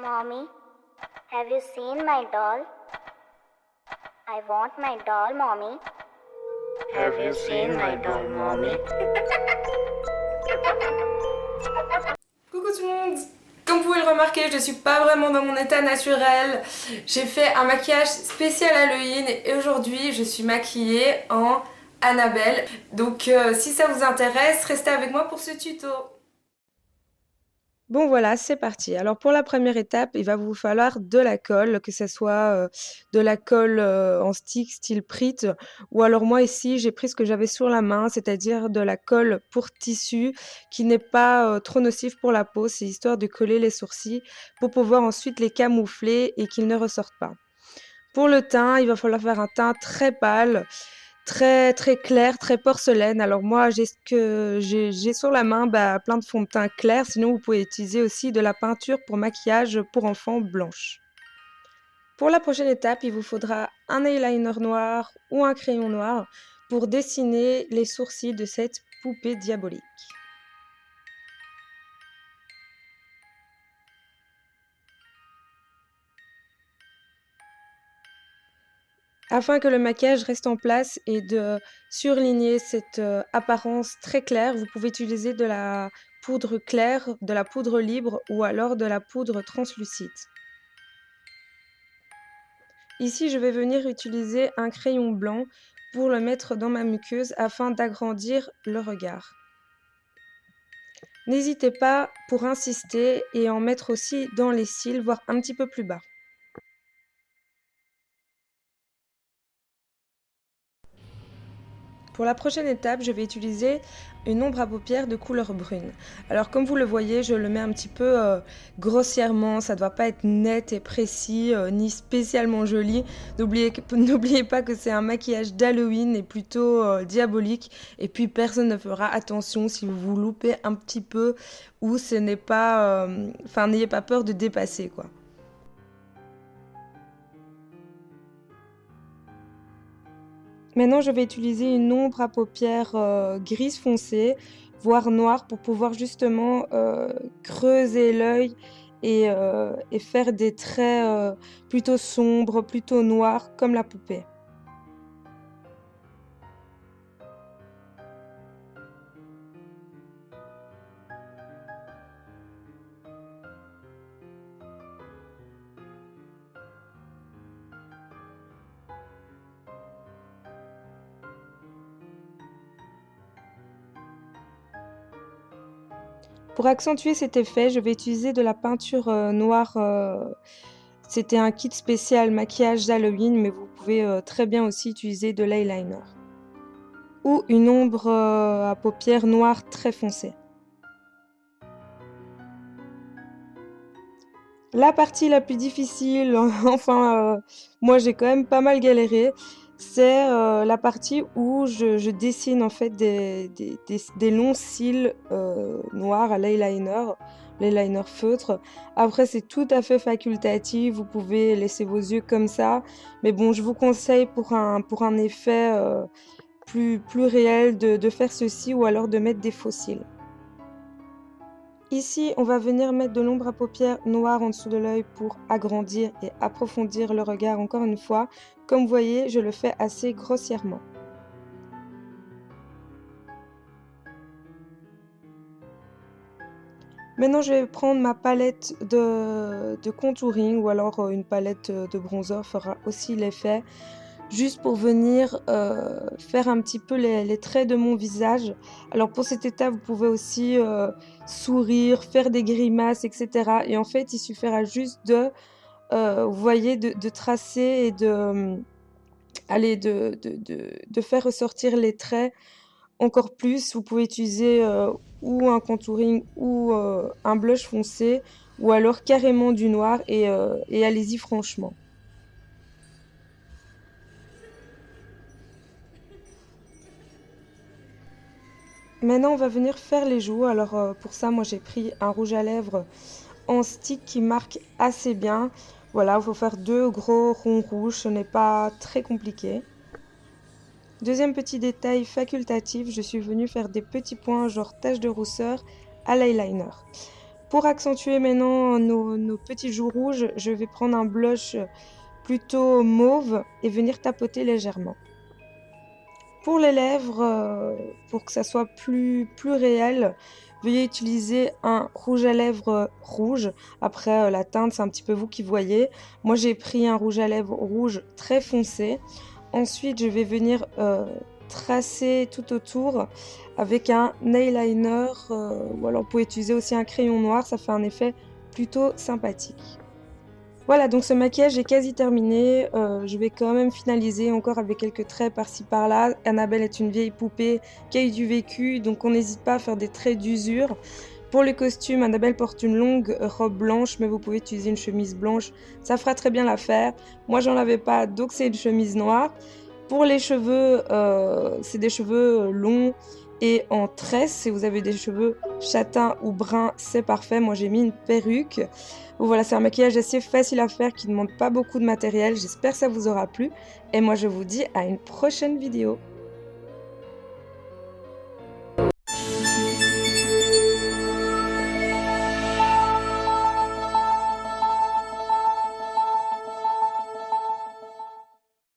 Mommy, have you seen my doll? I want my doll, Mommy. Have you seen my doll, mommy? Coucou tout le monde! Comme vous pouvez le remarquer, je ne suis pas vraiment dans mon état naturel. J'ai fait un maquillage spécial Halloween et aujourd'hui je suis maquillée en Annabelle. Donc si ça vous intéresse, restez avec moi pour ce tuto. Bon voilà, c'est parti. Alors pour la première étape, il va vous falloir de la colle, que ce soit de la colle en stick style Prit, ou alors moi ici j'ai pris ce que j'avais sur la main, c'est-à-dire de la colle pour tissu qui n'est pas trop nocif pour la peau, c'est histoire de coller les sourcils pour pouvoir ensuite les camoufler et qu'ils ne ressortent pas. Pour le teint, il va falloir faire un teint très pâle, très clair, très porcelaine. Alors moi, j'ai sur la main plein de fond de teint clair. Sinon, vous pouvez utiliser aussi de la peinture pour maquillage pour enfants blanche. Pour la prochaine étape, il vous faudra un eyeliner noir ou un crayon noir pour dessiner les sourcils de cette poupée diabolique. Afin que le maquillage reste en place et de surligner cette apparence très claire, vous pouvez utiliser de la poudre claire, de la poudre libre ou alors de la poudre translucide. Ici, je vais venir utiliser un crayon blanc pour le mettre dans ma muqueuse afin d'agrandir le regard. N'hésitez pas pour insister et en mettre aussi dans les cils, voire un petit peu plus bas. Pour la prochaine étape, je vais utiliser une ombre à paupières de couleur brune. Alors comme vous le voyez, je le mets un petit peu grossièrement, ça ne doit pas être net et précis, ni spécialement joli. N'oubliez pas que c'est un maquillage d'Halloween et plutôt diabolique. Et puis personne ne fera attention si vous vous loupez un petit peu ou ce n'est pas... n'ayez pas peur de dépasser quoi. Maintenant, je vais utiliser une ombre à paupières grise foncé, voire noire, pour pouvoir justement creuser l'œil et faire des traits plutôt sombres, plutôt noirs, comme la poupée. Pour accentuer cet effet, je vais utiliser de la peinture noire. C'était un kit spécial maquillage d'Halloween, mais vous pouvez très bien aussi utiliser de l'eyeliner. Ou une ombre à paupières noire très foncée. La partie la plus difficile, moi j'ai quand même pas mal galéré, c'est la partie où je dessine en fait des longs cils noirs à l'eyeliner feutre. Après c'est tout à fait facultatif, vous pouvez laisser vos yeux comme ça, mais bon je vous conseille pour un effet plus réel de faire ceci ou alors de mettre des faux cils. Ici, on va venir mettre de l'ombre à paupières noire en dessous de l'œil pour agrandir et approfondir le regard encore une fois. Comme vous voyez, je le fais assez grossièrement. Maintenant, je vais prendre ma palette de contouring ou alors une palette de bronzer fera aussi l'effet. Juste pour venir faire un petit peu les traits de mon visage. Alors pour cette étape, vous pouvez aussi sourire, faire des grimaces, etc. Et en fait, il suffira juste vous voyez, de tracer et de faire ressortir les traits encore plus. Vous pouvez utiliser ou un contouring ou un blush foncé ou alors carrément du noir et allez-y franchement. Maintenant, on va venir faire les joues. Alors pour ça, moi j'ai pris un rouge à lèvres en stick qui marque assez bien. Voilà, il faut faire 2 gros ronds rouges, ce n'est pas très compliqué. Deuxième petit détail facultatif, je suis venue faire des petits points genre taches de rousseur à l'eyeliner. Pour accentuer maintenant nos petits joues rouges, je vais prendre un blush plutôt mauve et venir tapoter légèrement. Pour les lèvres, pour que ça soit plus réel, veuillez utiliser un rouge à lèvres rouge. Après, la teinte, c'est un petit peu vous qui voyez. Moi, j'ai pris un rouge à lèvres rouge très foncé. Ensuite, je vais venir tracer tout autour avec un nail liner, ou alors vous pouvez utiliser aussi un crayon noir, ça fait un effet plutôt sympathique. Voilà, donc ce maquillage est quasi terminé. Je vais quand même finaliser encore avec quelques traits par-ci par-là. Annabelle est une vieille poupée qui a eu du vécu, donc on n'hésite pas à faire des traits d'usure. Pour les costumes, Annabelle porte une longue robe blanche, mais vous pouvez utiliser une chemise blanche, ça fera très bien l'affaire. Moi, j'en avais pas, donc c'est une chemise noire. Pour les cheveux, c'est des cheveux longs et en tresse. Si vous avez des cheveux châtains ou bruns, c'est parfait. Moi, j'ai mis une perruque. Voilà, c'est un maquillage assez facile à faire qui ne demande pas beaucoup de matériel. J'espère que ça vous aura plu. Et moi, je vous dis à une prochaine vidéo.